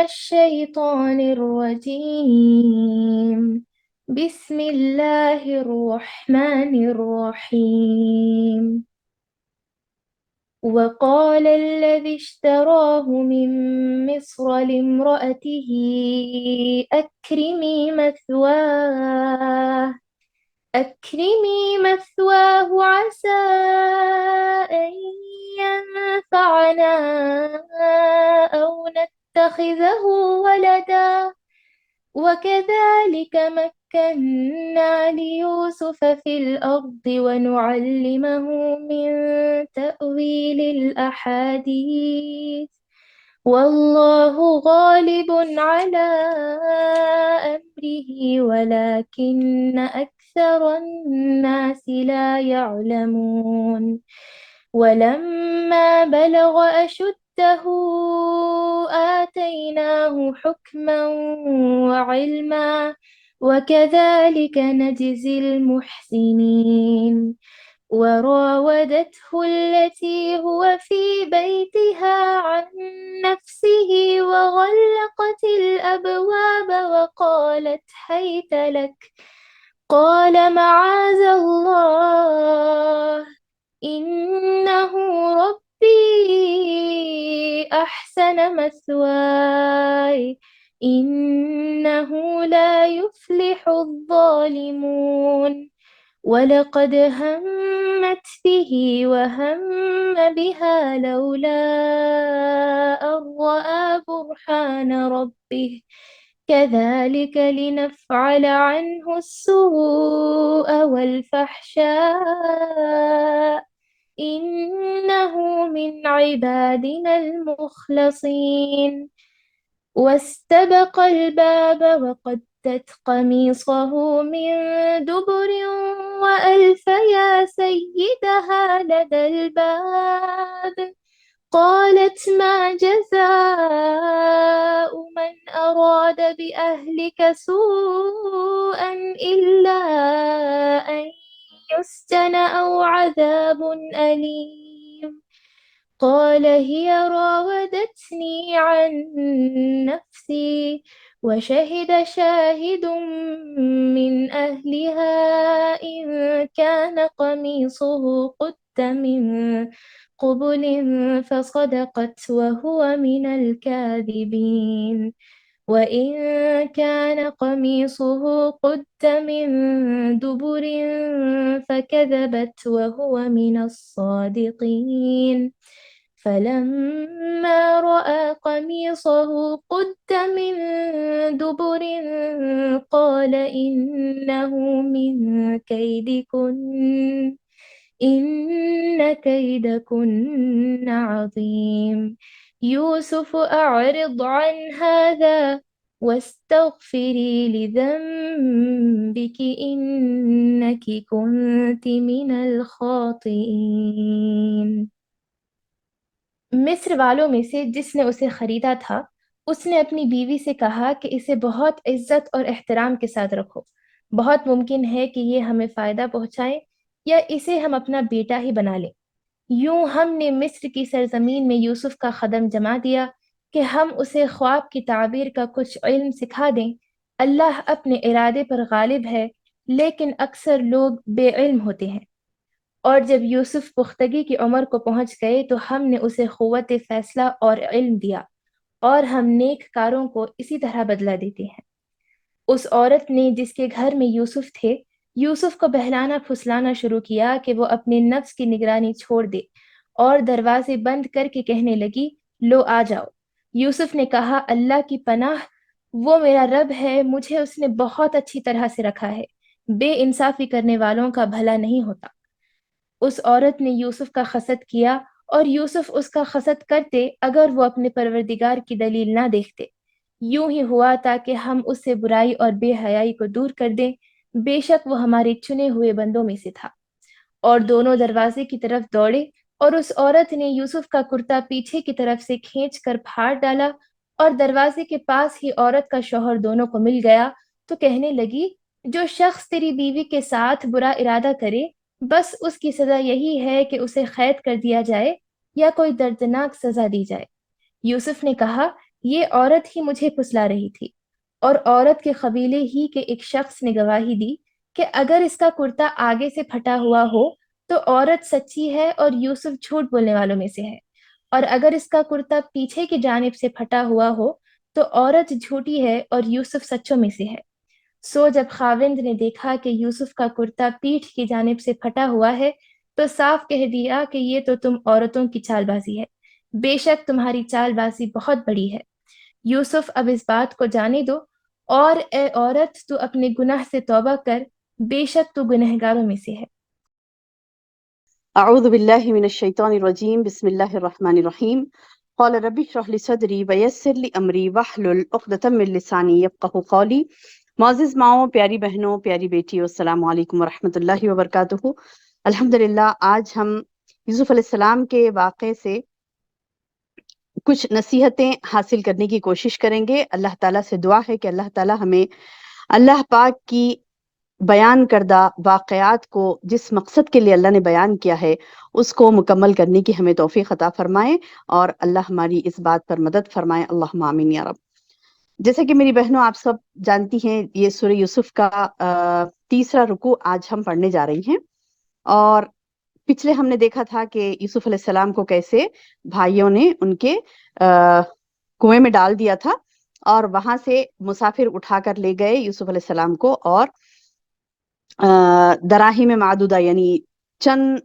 الشيطان الرجيم. بسم الله الرحمن الرحيم. وقال الذي اشتراه من مصر لامرأته أكرمي مثواه أكرمي مثواه عسى أن ينفعنا أو نتخذه ولدا وكذلك مكنا ليوسف في الأرض ونعلمه من تأويل الأحاديث والله غالب على أمره ولكن أكثر الناس لا يعلمون. ولما بلغ أشده آتيناه حكما وعلما وكذلك نجزي المحسنين. وراودته التي هو في بيتها عن نفسه وغلقت الأبواب وقالت هيت لك قال معاذ الله إنه ربي أحسن مثواي إنه لا يفلح الظالمون. ولقد همت به وهم بها لولا أن رأى برهان ربه كذلك لنفعل عنه السوء والفحشاء إنه من عبادنا المخلصين. واستبق الباب وقدت قميصه من دبر وألف يا سيدها لدى الباب قالت ما جزاء من أراد بأهلك سوءا إلا أن يسجن أو عذاب أليم. قال هي راودتني عن نفسي وشهد شاهد من أهلها إن كان قميصه قد من قبل فصدقت وهو من الكاذبين. وإن كان قميصه قد من دبر فكذبت وهو من الصادقين. فلما رأى قميصه قد من دبر قال إنه من كيدكن إن كيدكن عظيم. يوسف أعرض عن هذا واستغفري لذنبك إنك كنت من الخاطئين. مصر والوں میں سے جس نے اسے خریدا تھا اس نے اپنی بیوی سے کہا کہ اسے بہت عزت اور احترام کے ساتھ رکھو، بہت ممکن ہے کہ یہ ہمیں فائدہ پہنچائے یا اسے ہم اپنا بیٹا ہی بنا لیں۔ یوں ہم نے مصر کی سرزمین میں یوسف کا قدم جما دیا کہ ہم اسے خواب کی تعبیر کا کچھ علم سکھا دیں۔ اللہ اپنے ارادے پر غالب ہے لیکن اکثر لوگ بے علم ہوتے ہیں۔ اور جب یوسف پختگی کی عمر کو پہنچ گئے تو ہم نے اسے قوت فیصلہ اور علم دیا، اور ہم نیک کاروں کو اسی طرح بدلہ دیتے ہیں۔ اس عورت نے جس کے گھر میں یوسف تھے، یوسف کو بہلانا پھسلانا شروع کیا کہ وہ اپنے نفس کی نگرانی چھوڑ دے، اور دروازے بند کر کے کہنے لگی لو آ جاؤ۔ یوسف نے کہا اللہ کی پناہ، وہ میرا رب ہے، مجھے اس نے بہت اچھی طرح سے رکھا ہے، بے انصافی کرنے والوں کا بھلا نہیں ہوتا۔ اس عورت نے یوسف کا حسد کیا اور یوسف اس کا حسد کرتے اگر وہ اپنے پروردگار کی دلیل نہ دیکھتے۔ یوں ہی ہوا تاکہ ہم اس سے برائی اور بے حیائی کو دور کر دیں، بے شک وہ ہمارے چنے ہوئے بندوں میں سے تھا۔ اور دونوں دروازے کی طرف دوڑے اور اس عورت نے یوسف کا کرتا پیچھے کی طرف سے کھینچ کر پھاڑ ڈالا، اور دروازے کے پاس ہی عورت کا شوہر دونوں کو مل گیا تو کہنے لگی جو شخص تیری بیوی کے ساتھ برا ارادہ کرے بس اس کی سزا یہی ہے کہ اسے قید کر دیا جائے یا کوئی دردناک سزا دی جائے۔ یوسف نے کہا یہ عورت ہی مجھے پھسلا رہی تھی، اور عورت کے قبیلے ہی کے ایک شخص نے گواہی دی کہ اگر اس کا کرتا آگے سے پھٹا ہوا ہو تو عورت سچی ہے اور یوسف جھوٹ بولنے والوں میں سے ہے، اور اگر اس کا کرتا پیچھے کی جانب سے پھٹا ہوا ہو تو عورت جھوٹی ہے اور یوسف سچوں میں سے ہے۔ سو جب خاوند نے دیکھا کہ یوسف کا کرتا پیٹھ کی جانب سے پھٹا ہوا ہے تو صاف کہہ دیا کہ یہ تو تم عورتوں کی چال بازی ہے، بے شک تمہاری چال بازی بہت بڑی ہے۔ یوسف اب اس بات کو جانے دو، اور اے عورت تو اپنے گناہ سے توبہ کر، بے شک تو گنہگاروں میں سے ہے۔ اعوذ باللہ من الشیطان الرجیم، بسم اللہ الرحمن الرحیم۔ قال رب اشرح لي صدری ویسر لي امری واحلل عقدۃ من لسانی یفقہوا قولی۔ معزز ماؤں، پیاری بہنوں، پیاری بیٹیوں، السلام علیکم ورحمۃ اللہ وبرکاتہ۔ الحمدللہ آج ہم یوسف علیہ السلام کے واقعے سے کچھ نصیحتیں حاصل کرنے کی کوشش کریں گے۔ اللہ تعالیٰ سے دعا ہے کہ اللہ تعالیٰ ہمیں اللہ پاک کی بیان کردہ واقعات کو جس مقصد کے لیے اللہ نے بیان کیا ہے اس کو مکمل کرنے کی ہمیں توفیق عطا فرمائے، اور اللہ ہماری اس بات پر مدد فرمائے، اللہم آمین یا رب۔ جیسا کہ میری بہنوں آپ سب جانتی ہیں، یہ سورہ یوسف کا تیسرا رکوع آج ہم پڑھنے جا رہی ہیں، اور پچھلے ہم نے دیکھا تھا کہ یوسف علیہ السلام کو کیسے بھائیوں نے ان کے کنویں میں ڈال دیا تھا، اور وہاں سے مسافر اٹھا کر لے گئے یوسف علیہ السلام کو، اور دراہیم معدودہ یعنی چند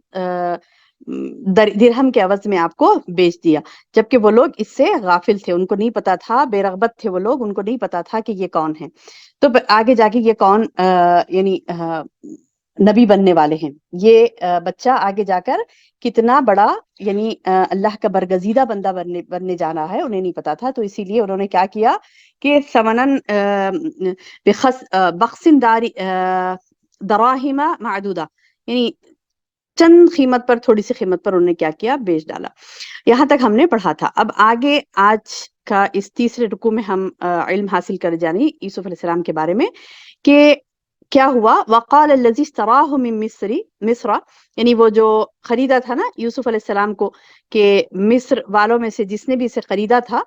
درہم کے عوض میں آپ کو بیچ دیا، جبکہ وہ لوگ اس سے غافل تھے، ان کو نہیں پتا تھا، بے رغبت تھے وہ لوگ، ان کو نہیں پتا تھا کہ یہ کون ہے۔ تو آگے جا کے یہ کون یعنی نبی بننے والے ہیں، یہ بچہ آگے جا کر کتنا بڑا یعنی اللہ کا برگزیدہ بندہ بننے جا رہا ہے، انہیں نہیں پتا تھا۔ تو اسی لیے انہوں نے کیا کیا کہ ثمناً بخس دراہم معدودہ، یعنی چند قیمت پر، تھوڑی سی قیمت پر انہوں نے کیا کیا، بیچ ڈالا۔ یہاں تک ہم نے پڑھا تھا۔ اب آگے آج کا اس تیسرے رکوع میں ہم علم حاصل کر جانی یوسف علیہ السلام کے بارے میں کہ کیا ہوا۔ وقال الذی اشتراہ من مصر، یعنی وہ جو خریدا تھا نا یوسف علیہ السلام کو، کہ مصر والوں میں سے جس نے بھی اسے خریدا تھا،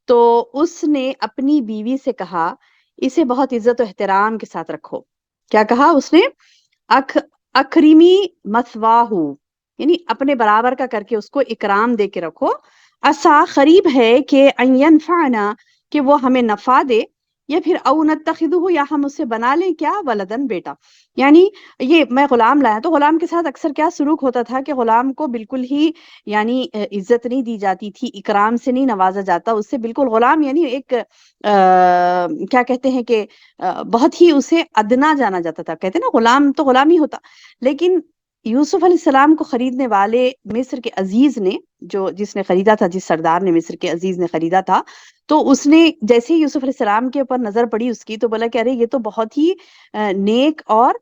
تو اس نے اپنی بیوی سے کہا اسے بہت عزت و احترام کے ساتھ رکھو۔ کیا کہا اس نے؟ اکریمی مثواہو، یعنی اپنے برابر کا کر کے اس کو اکرام دے کے رکھو۔ عسیٰ، قریب ہے کہ ان ینفعنا، کہ وہ ہمیں نفع دے، یا پھر او نتخذہ، یا ہم اسے بنا لیں کیا، ولدن، بیٹا۔ یعنی یہ میں غلام لایا تو غلام کے ساتھ اکثر کیا سلوک ہوتا تھا کہ غلام کو بالکل ہی یعنی عزت نہیں دی جاتی تھی، اکرام سے نہیں نوازا جاتا، اس سے بالکل غلام یعنی ایک کیا کہتے ہیں کہ بہت ہی اسے ادنا جانا جاتا تھا، کہتے ہیں نا غلام تو غلام ہی ہوتا۔ لیکن یوسف علیہ السلام کو خریدنے والے مصر کے عزیز نے، جس نے خریدا تھا، جس سردار نے مصر کے عزیز نے خریدا تھا، تو اس نے جیسے ہی یوسف علیہ السلام کے اوپر نظر پڑی اس کی، تو بولا کہ ارے یہ تو بہت ہی نیک اور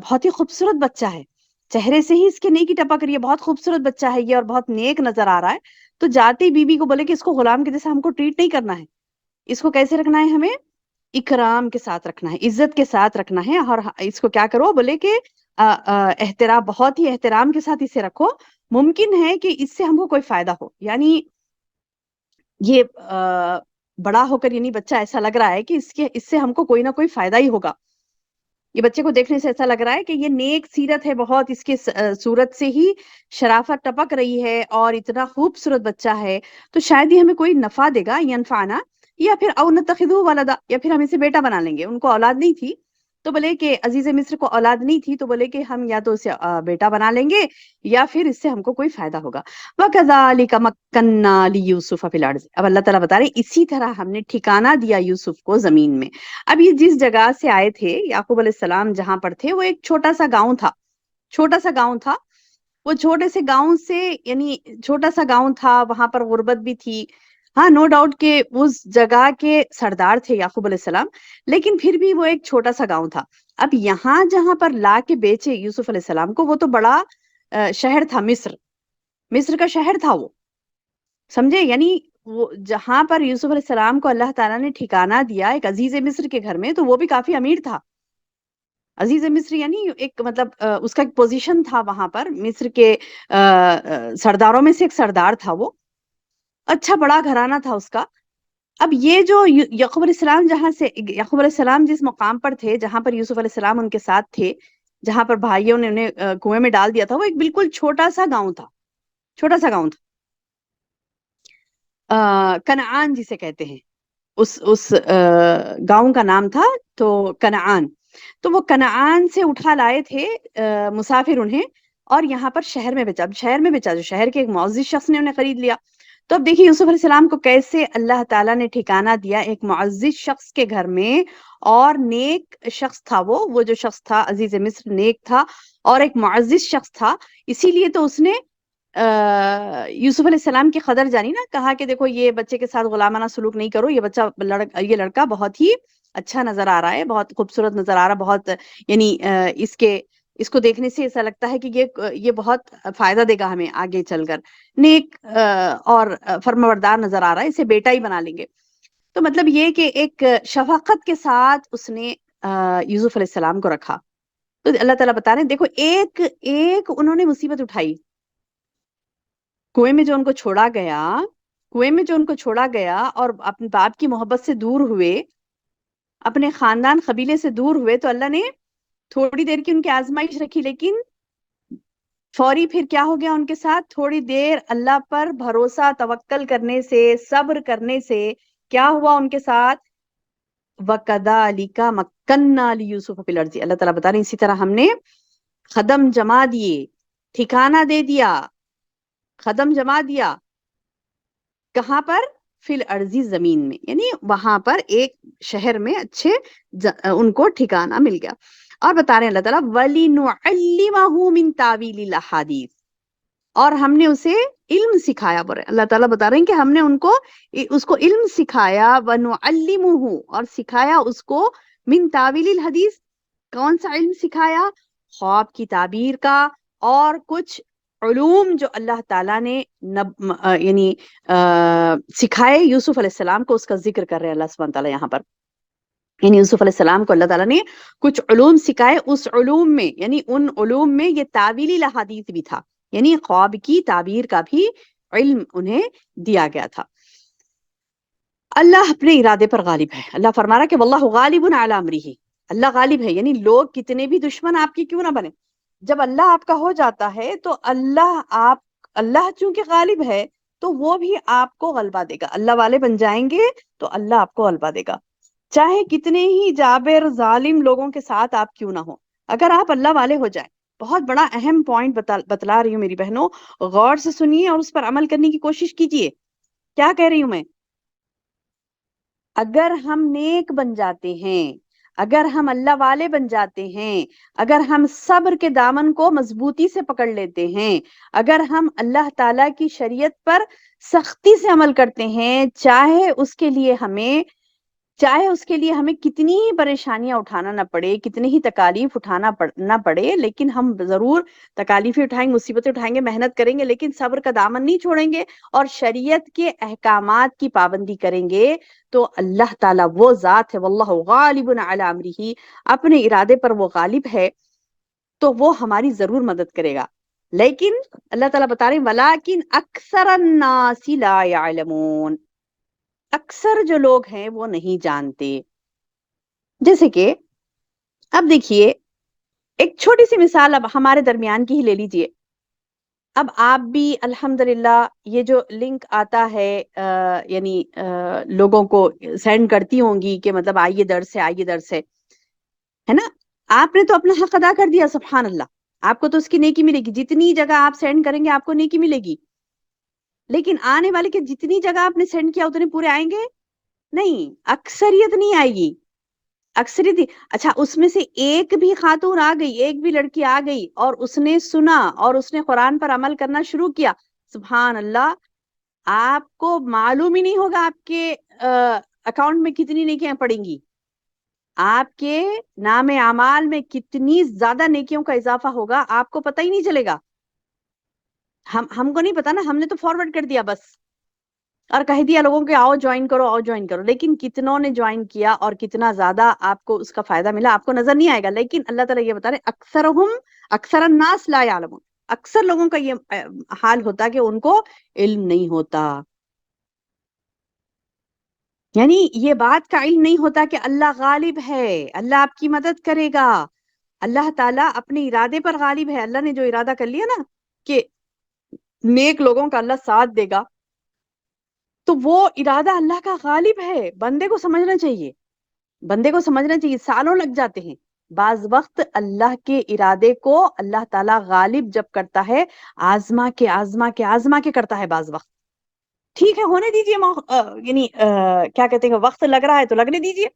بہت ہی خوبصورت بچہ ہے، چہرے سے ہی اس کے نیکی ٹپک رہی ہے، بہت خوبصورت بچہ ہے یہ اور بہت نیک نظر آ رہا ہے۔ تو جاتے بیوی کو بولے کہ اس کو غلام کے جیسا ہم کو ٹریٹ نہیں کرنا ہے، اس کو کیسے رکھنا ہے، ہمیں اکرام کے ساتھ رکھنا ہے، عزت کے ساتھ رکھنا ہے، اور اس کو کیا کرو، بولے کہ احترام، بہت ہی احترام کے ساتھ اسے رکھو، ممکن ہے کہ اس سے ہم کو کوئی فائدہ ہو۔ یعنی یہ بڑا ہو کر یعنی بچہ ایسا لگ رہا ہے کہ اس سے ہم کو کوئی نہ کوئی فائدہ ہی ہوگا، یہ بچے کو دیکھنے سے ایسا لگ رہا ہے کہ یہ نیک سیرت ہے بہت، اس کے صورت سے ہی شرافت ٹپک رہی ہے، اور اتنا خوبصورت بچہ ہے، تو شاید یہ ہمیں کوئی نفع دے گا، ینفعنا، یا پھر او نتخذہ ولدا، یا پھر ہم اسے بیٹا بنا لیں گے۔ ان کو اولاد نہیں تھی، تو بولے کہ عزیز مصر کو اولاد نہیں تھی، تو بولے کہ ہم یا تو اسے بیٹا بنا لیں گے، یا پھر اس سے ہم کو کوئی فائدہ ہوگا۔ وَكَذَلِكَ مَكَّنَّا لِيُوسُفَ فِي الْأَرْضِ، اب اللہ تعالیٰ بتا رہے اسی طرح ہم نے ٹھکانہ دیا یوسف کو زمین میں۔ اب یہ جس جگہ سے آئے تھے یعقوب علیہ السلام، جہاں پر تھے، وہ ایک چھوٹا سا گاؤں تھا، چھوٹا سا گاؤں تھا۔ وہ چھوٹے سے گاؤں سے یعنی چھوٹا سا گاؤں تھا، وہاں پر غربت بھی تھی، ہاں نو ڈاؤٹ کہ اس جگہ کے سردار تھے یعقوب علیہ السلام، لیکن پھر بھی وہ ایک چھوٹا سا گاؤں تھا۔ اب یہاں جہاں پر لا کے بیچے یوسف علیہ السلام کو، وہ تو بڑا شہر تھا، مصر کا شہر تھا وہ، سمجھے؟ یعنی وہ جہاں پر یوسف علیہ السلام کو اللہ تعالیٰ نے ٹھکانہ دیا ایک عزیز مصر کے گھر میں، تو وہ بھی کافی امیر تھا۔ عزیز مصر یعنی ایک مطلب اس کا ایک پوزیشن تھا وہاں پر، مصر کے سرداروں میں سے ایک سردار تھا وہ، اچھا بڑا گھرانہ تھا اس کا۔ اب یہ جو یعقوب علیہ السلام یعقوب علیہ السلام جس مقام پر تھے جہاں پر یوسف علیہ السلام ان کے ساتھ تھے، جہاں پر بھائیوں نے انہیں کنویں میں ڈال دیا تھا، وہ ایک بالکل چھوٹا سا گاؤں تھا، چھوٹا سا گاؤں تھا، کنعان جسے کہتے ہیں، اس گاؤں کا نام تھا تو کنعان. تو وہ کنعان سے اٹھا لائے تھے مسافر انہیں، اور یہاں پر شہر میں بیچا. اب شہر میں بیچا جو شہر کے ایک معزز شخص نے انہیں خرید لیا. تو اب دیکھیے یوسف علیہ السلام کو کیسے اللہ تعالیٰ نے ٹھکانہ دیا ایک معزز شخص کے گھر میں، اور نیک شخص تھا وہ جو شخص تھا عزیز مصر نیک تھا اور ایک معزز شخص تھا. اسی لیے تو اس نے یوسف علیہ السلام کی قدر جانی نا، کہا کہ دیکھو یہ بچے کے ساتھ غلامانہ سلوک نہیں کرو، یہ لڑکا بہت ہی اچھا نظر آ رہا ہے، بہت خوبصورت نظر آ رہا ہے، بہت یعنی اس کو دیکھنے سے ایسا لگتا ہے کہ یہ بہت فائدہ دے گا ہمیں آگے چل کر، نیک اور فرمانبردار نظر آ رہا ہے، اسے بیٹا ہی بنا لیں گے. تو مطلب یہ کہ ایک شفقت کے ساتھ اس نے یوسف علیہ السلام کو رکھا. تو اللہ تعالیٰ بتا رہے ہیں دیکھو ایک انہوں نے مصیبت اٹھائی، کنویں میں جو ان کو چھوڑا گیا اور اپنے باپ کی محبت سے دور ہوئے، اپنے خاندان قبیلے سے دور ہوئے، تو اللہ نے تھوڑی دیر کی ان کی آزمائش رکھی، لیکن فوری پھر کیا ہو گیا ان کے ساتھ؟ تھوڑی دیر اللہ پر بھروسہ توکل کرنے سے، صبر کرنے سے کیا ہوا ان کے ساتھ؟ وَكَذَلِكَ مَكَّنَّا لِيُوسُفَ فِي الْأَرْضِ. اللہ تعالیٰ بتا رہے ہیں اسی طرح ہم نے قدم جما دیے، ٹھکانہ دے دیا، قدم جما دیا. کہاں پر؟ فی الارض، زمین میں، یعنی وہاں پر ایک شہر میں اچھے ان کو ٹھکانہ مل گیا. اور بتا رہے ہیں اللہ تعالیٰ وَلِنُعَلِّمَهُ مِن تَأْوِيلِ الْأَحَادِيثِ، اور ہم نے اسے علم سکھایا. بولے اللہ تعالیٰ بتا رہے ہیں کہ ہم نے اس کو علم سکھایا، وَنُعَلِّمُهُ، اور سکھایا اس کو، من تاویل الحدیث، کون سا علم سکھایا؟ خواب کی تعبیر کا، اور کچھ علوم جو اللہ تعالیٰ نے یعنی سکھائے یوسف علیہ السلام کو، اس کا ذکر کر رہے ہیں اللہ سبحانہ تعالیٰ یہاں پر. یعنی یوسف علیہ السلام کو اللہ تعالیٰ نے کچھ علوم سکھائے، اس علوم میں یعنی ان علوم میں یہ تاویلی الاحادیث بھی تھا، یعنی خواب کی تعبیر کا بھی علم انہیں دیا گیا تھا. اللہ اپنے ارادے پر غالب ہے. اللہ فرما رہا کہ واللہ غالب علی امرہ، اللہ غالب ہے، یعنی لوگ کتنے بھی دشمن آپ کی کیوں نہ بنے، جب اللہ آپ کا ہو جاتا ہے تو اللہ چونکہ غالب ہے تو وہ بھی آپ کو غلبہ دے گا. اللہ والے بن جائیں گے تو اللہ آپ کو غلبہ دے گا، چاہے کتنے ہی جابر ظالم لوگوں کے ساتھ آپ کیوں نہ ہو، اگر آپ اللہ والے ہو جائیں. بہت بڑا اہم پوائنٹ بتلا رہی ہوں میری بہنوں، غور سے سنیے اور اس پر عمل کرنے کی کوشش کیجیے. کیا کہہ رہی ہوں میں؟ اگر ہم نیک بن جاتے ہیں، اگر ہم اللہ والے بن جاتے ہیں، اگر ہم صبر کے دامن کو مضبوطی سے پکڑ لیتے ہیں، اگر ہم اللہ تعالیٰ کی شریعت پر سختی سے عمل کرتے ہیں، چاہے اس کے لیے ہمیں کتنی ہی پریشانیاں اٹھانا نہ پڑے، کتنے ہی تکالیف اٹھانا نہ پڑے، لیکن ہم ضرور تکالیفیں اٹھائیں گے، مصیبتیں اٹھائیں گے، محنت کریں گے، لیکن صبر کا دامن نہیں چھوڑیں گے اور شریعت کے احکامات کی پابندی کریں گے، تو اللہ تعالیٰ وہ ذات ہے، واللہ غالب علی امرہ، اپنے ارادے پر وہ غالب ہے، تو وہ ہماری ضرور مدد کرے گا. لیکن اللہ تعالیٰ بتا رہے ہیں ولیکن اکثر الناس لا یعلمون، اکثر جو لوگ ہیں وہ نہیں جانتے. جیسے کہ اب دیکھیے ایک چھوٹی سی مثال اب ہمارے درمیان کی ہی لے لیجئے. اب آپ بھی الحمدللہ یہ جو لنک آتا ہے یعنی لوگوں کو سینڈ کرتی ہوں گی کہ مطلب آئیے درس ہے نا، آپ نے تو اپنا حق ادا کر دیا، سبحان اللہ، آپ کو تو اس کی نیکی ملے گی، جتنی جگہ آپ سینڈ کریں گے آپ کو نیکی ملے گی. لیکن آنے والے کے جتنی جگہ آپ نے سینڈ کیا اتنے پورے آئیں گے نہیں، اکثریت نہیں آئے گی، اکثریت. اچھا اس میں سے ایک بھی خاتون آ گئی، ایک بھی لڑکی آ گئی اور اس نے سنا اور اس نے قرآن پر عمل کرنا شروع کیا، سبحان اللہ، آپ کو معلوم ہی نہیں ہوگا آپ کے اکاؤنٹ میں کتنی نیکیاں پڑیں گی، آپ کے نام اعمال میں کتنی زیادہ نیکیوں کا اضافہ ہوگا، آپ کو پتہ ہی نہیں چلے گا. ہم کو نہیں پتا نا، ہم نے تو فارورڈ کر دیا بس اور کہہ دیا لوگوں کے آؤ جوائن کرو، لیکن کتنوں نے جوائن کیا اور کتنا زیادہ آپ کو اس کا فائدہ ملا آپ کو نظر نہیں آئے گا. لیکن اللہ تعالیٰ یہ بتا رہے اکثر الناس لا یعلمون، اکثر لوگوں کا یہ حال ہوتا کہ ان کو علم نہیں ہوتا. یعنی یہ بات کا علم نہیں ہوتا کہ اللہ غالب ہے، اللہ آپ کی مدد کرے گا، اللہ تعالیٰ اپنے ارادے پر غالب ہے. اللہ نے جو ارادہ کر لیا نا کہ نیک لوگوں کا اللہ ساتھ دے گا، تو وہ ارادہ اللہ کا غالب ہے. بندے کو سمجھنا چاہیے، بندے کو سمجھنا چاہیے. سالوں لگ جاتے ہیں بعض وقت اللہ کے ارادے کو اللہ تعالیٰ غالب جب کرتا ہے، آزما کے آزما کے آزما کے کرتا ہے. بعض وقت ٹھیک ہے ہونے دیجیے، یعنی کیا کہتے ہیں، وقت لگ رہا ہے تو لگنے دیجیے.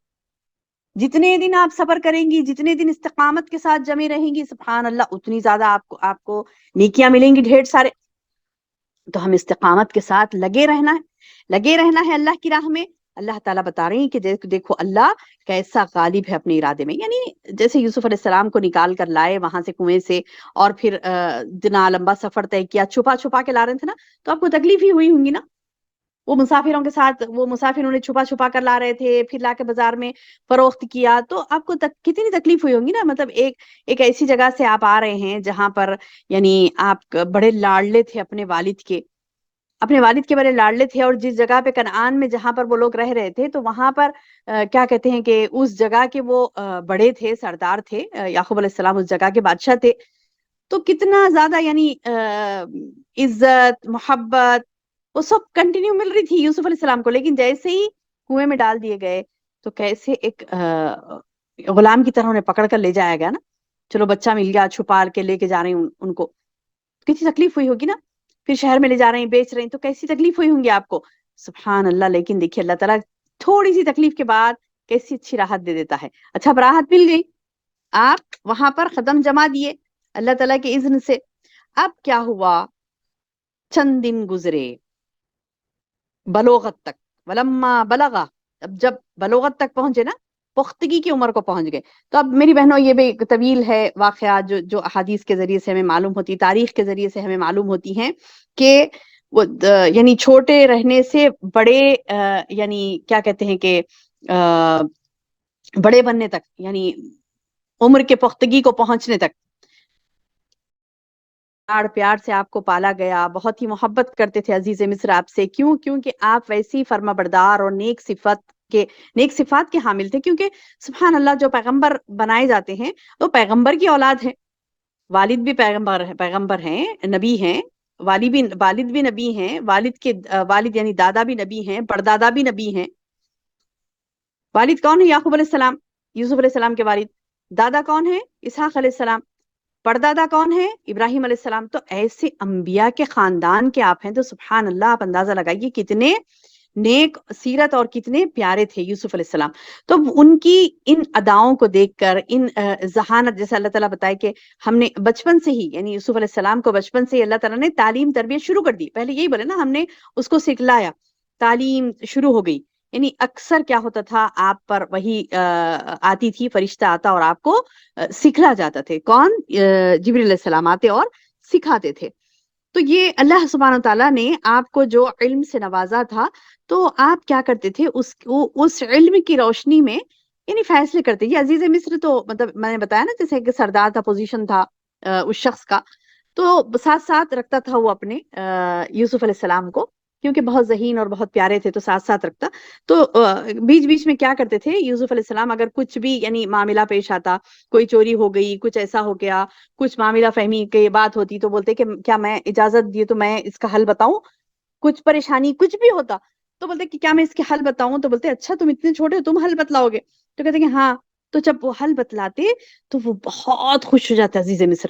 جتنے دن آپ صبر کریں گی، جتنے دن استقامت کے ساتھ جمے رہیں گی، سبحان اللہ، اتنی زیادہ آپ کو نیکیاں ملیں گی ڈھیر سارے. تو ہم استقامت کے ساتھ لگے رہنا ہے اللہ کی راہ میں. اللہ تعالیٰ بتا رہے ہیں کہ دیکھو اللہ کیسا غالب ہے اپنے ارادے میں. یعنی جیسے یوسف علیہ السلام کو نکال کر لائے وہاں سے کنویں سے، اور پھر اتنا لمبا سفر طے کیا، چھپا چھپا کے لا رہے تھے نا، تو آپ کو تکلیف ہی ہوئی ہوں گی نا. وہ مسافروں کے ساتھ، وہ مسافر انہیں چھپا چھپا کر لا رہے تھے، پھر لا کے بازار میں فروخت کیا، تو آپ کو کتنی تکلیف ہوئی ہوں گی نا. مطلب ایک ایسی جگہ سے آپ آ رہے ہیں جہاں پر یعنی آپ بڑے لاڈلے تھے اپنے والد کے بڑے لاڈلے تھے، اور جس جگہ پہ کنعان میں جہاں پر وہ لوگ رہ رہے تھے، تو وہاں پر کیا کہتے ہیں کہ اس جگہ کے وہ بڑے تھے، سردار تھے. یعقوب علیہ السلام اس جگہ کے بادشاہ تھے. تو کتنا زیادہ یعنی عزت، محبت، وہ سب کنٹینیو مل رہی تھی یوسف علیہ السلام کو. لیکن جیسے ہی کنویں میں ڈال دیے گئے تو کیسے ایک غلام کی طرح انہیں پکڑ کر لے جایا گیا نا. چلو بچہ مل گیا، چھپا کے لے کے جا رہے ہیں ان کو، کتنی تکلیف ہوئی ہوگی نا. پھر شہر میں لے جا رہے ہیں، بیچ رہے ہیں، تو کیسی تکلیف ہوئی ہوں گی آپ کو. سبحان اللہ. لیکن دیکھیے اللہ تعالیٰ تھوڑی سی تکلیف کے بعد کیسی اچھی راحت دے دیتا ہے. اچھا اب راحت مل گئی، آپ وہاں پر قدم جما دیے اللہ تعالیٰ کے اذن سے. اب کیا ہوا، چند دن گزرے بلوغت تک. ولما بلغا، اب جب بلوغت تک پہنچے نا، پختگی کی عمر کو پہنچ گئے. تو اب میری بہنوں یہ بھی ایک طویل ہے واقعات جو احادیث کے ذریعے سے ہمیں معلوم ہوتی، تاریخ کے ذریعے سے ہمیں معلوم ہوتی ہیں کہ وہ یعنی چھوٹے رہنے سے بڑے یعنی کیا کہتے ہیں کہ بڑے بننے تک، یعنی عمر کے پختگی کو پہنچنے تک پیار پیار سے آپ کو پالا گیا، بہت ہی محبت کرتے تھے عزیز مصر آپ سے. کیوں؟ کیونکہ آپ ویسی فرما بردار اور نیک صفات کے حامل تھے. کیونکہ سبحان اللہ جو پیغمبر بنائے جاتے ہیں وہ پیغمبر کی اولاد ہیں. والد بھی پیغمبر ہیں، نبی ہیں. والد بھی نبی ہیں، والد یعنی دادا بھی نبی ہیں، پردادا بھی نبی ہیں. والد کون ہے؟ یعقوب علیہ السلام، یوسف علیہ السلام کے والد. دادا کون ہے؟ اسحاق علیہ السلام. پردادا کون ہے؟ ابراہیم علیہ السلام. تو ایسے انبیاء کے خاندان کے آپ ہیں. تو سبحان اللہ، آپ اندازہ لگائیے کتنے نیک سیرت اور کتنے پیارے تھے یوسف علیہ السلام. تو ان کی ان اداؤں کو دیکھ کر، ان ذہانت، جیسے اللہ تعالیٰ بتائے کہ ہم نے بچپن سے ہی، یعنی یوسف علیہ السلام کو بچپن سے ہی اللہ تعالیٰ نے تعلیم تربیت شروع کر دی. پہلے یہی بولے نا، ہم نے اس کو سکھلایا، تعلیم شروع ہو گئی. یعنی اکثر کیا ہوتا تھا، آپ پر وہی آتی تھی، فرشتہ آتا اور آپ کو سکھلا جاتا تھے. کون؟ جبریل علیہ السلام آتے اور سکھاتے تھے. تو یہ اللہ سبحانہ تعالیٰ نے آپ کو جو علم سے نوازا تھا، تو آپ کیا کرتے تھے، اس علم کی روشنی میں یعنی فیصلے کرتے. یہ عزیز مصر تو مطلب میں نے بتایا نا، جیسے کہ سردار تھا، پوزیشن تھا اس شخص کا، تو ساتھ ساتھ رکھتا تھا وہ اپنے یوسف علیہ السلام کو، کیونکہ بہت ذہین اور بہت پیارے تھے، تو ساتھ ساتھ رکھتا. تو بیچ بیچ میں کیا کرتے تھے یوسف علیہ السلام، اگر کچھ بھی یعنی معاملہ پیش آتا، کوئی چوری ہو گئی، کچھ ایسا ہو گیا، کچھ معاملہ فہمی کی بات ہوتی، تو بولتے کہ کیا میں اجازت دیے تو میں اس کا حل بتاؤں. کچھ پریشانی کچھ بھی ہوتا تو بولتے کہ کیا میں اس کے حل بتاؤں. تو بولتے اچھا تم اتنے چھوٹے ہو، تم حل بتلاؤ گے؟ تو کہتے کہ ہاں. تو جب وہ حل بتلاتے تو وہ بہت خوش ہو جاتا عزیز مصر.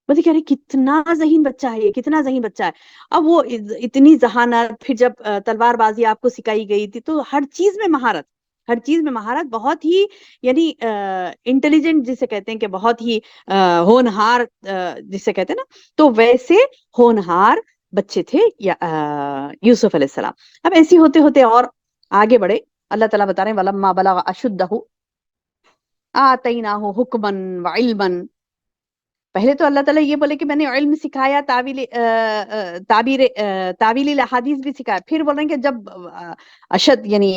بولتے کہ ارے کتنا ذہین بچہ ہے یہ، کتنا ذہین بچہ ہے. اب وہ اتنی ذہانت، پھر جب تلوار بازی آپ کو سکھائی گئی تھی، تو ہر چیز میں مہارت بہت ہی یعنی انٹیلیجنٹ جسے کہتے ہیں، کہ بہت ہی ہونہار جسے کہتے ہیں نا، تو ویسے ہونہار بچے تھے یوسف علیہ السلام. اب ایسی ہوتے ہوتے اور آگے بڑھے. اللہ تعالیٰ بتا رہے ہیں وَلَمَّا بَلَغَ أَشُدَّهُ آتَيْنَاهُ حُكْمًا وَعِلْمًا. پہلے تو اللہ تعالیٰ یہ بولے کہ میں نے علم سکھایا، تعویل الاحادیث بھی سکھایا. پھر بول رہے ہیں کہ جب اشد یعنی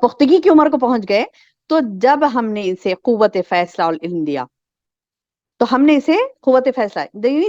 پختگی کی عمر کو پہنچ گئے، تو جب ہم نے اسے قوت فیصلہ اور علم دیا، تو ہم نے اسے قوت فیصلہ یعنی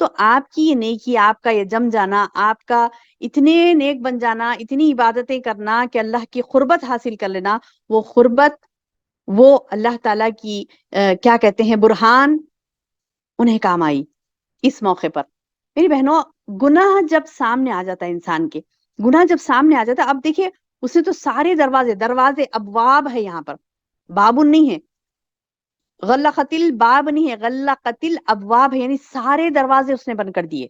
تو آپ کی یہ نیکی، آپ کا یہ جم جانا، آپ کا اتنے نیک بن جانا، اتنی عبادتیں کرنا کہ اللہ کی قربت حاصل کر لینا، وہ قربت، وہ اللہ تعالیٰ کی کیا کہتے ہیں برہان انہیں کام آئی اس موقع پر۔ میری بہنوں، گناہ جب سامنے آ جاتا ہے انسان کے، گناہ جب سامنے آ جاتا ہے، اب دیکھیے اسے تو سارے دروازے ابواب ہے، یہاں پر بابن نہیں ہے، غلقت الباب نہیں ہے، غلقت الابواب ہے، یعنی سارے دروازے اس نے بند کر دیے۔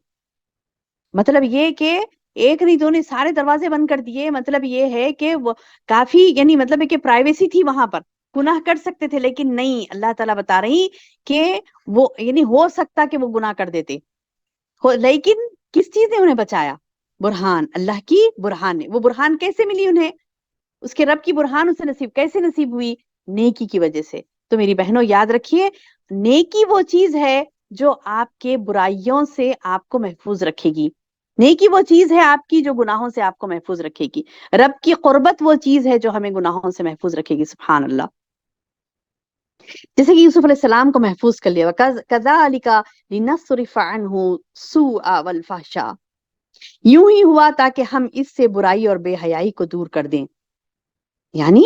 مطلب یہ کہ ایک نہیں دو نہیں، سارے دروازے بند کر دیے۔ مطلب یہ ہے کہ وہ کافی، یعنی مطلب ہے کہ پرائیویسی تھی وہاں پر، گناہ کر سکتے تھے، لیکن نہیں، اللہ تعالیٰ بتا رہی کہ وہ، یعنی ہو سکتا کہ وہ گناہ کر دیتے، لیکن کس چیز نے انہیں بچایا؟ برہان، اللہ کی برہان نے۔ وہ برہان کیسے ملی انہیں؟ اس کے رب کی برہان اسے نصیب کیسے نصیب ہوئی؟ نیکی کی وجہ سے۔ تو میری بہنوں یاد رکھیے، نیکی وہ چیز ہے جو آپ کے برائیوں سے آپ کو محفوظ رکھے گی، نیکی وہ چیز ہے آپ کی جو گناہوں سے آپ کو محفوظ رکھے گی، رب کی قربت وہ چیز ہے جو ہمیں گناہوں سے محفوظ رکھے گی۔ سبحان اللہ۔ جیسے کہ یوسف علیہ السلام کو محفوظ کر لیا، كَذَلِكَ لِنَصْرِفَ عَنْهُ السُّوءَ وَالْفَحْشَاءَ، یوں ہی ہوا تاکہ ہم اس سے برائی اور بے حیائی کو دور کر دیں۔ یعنی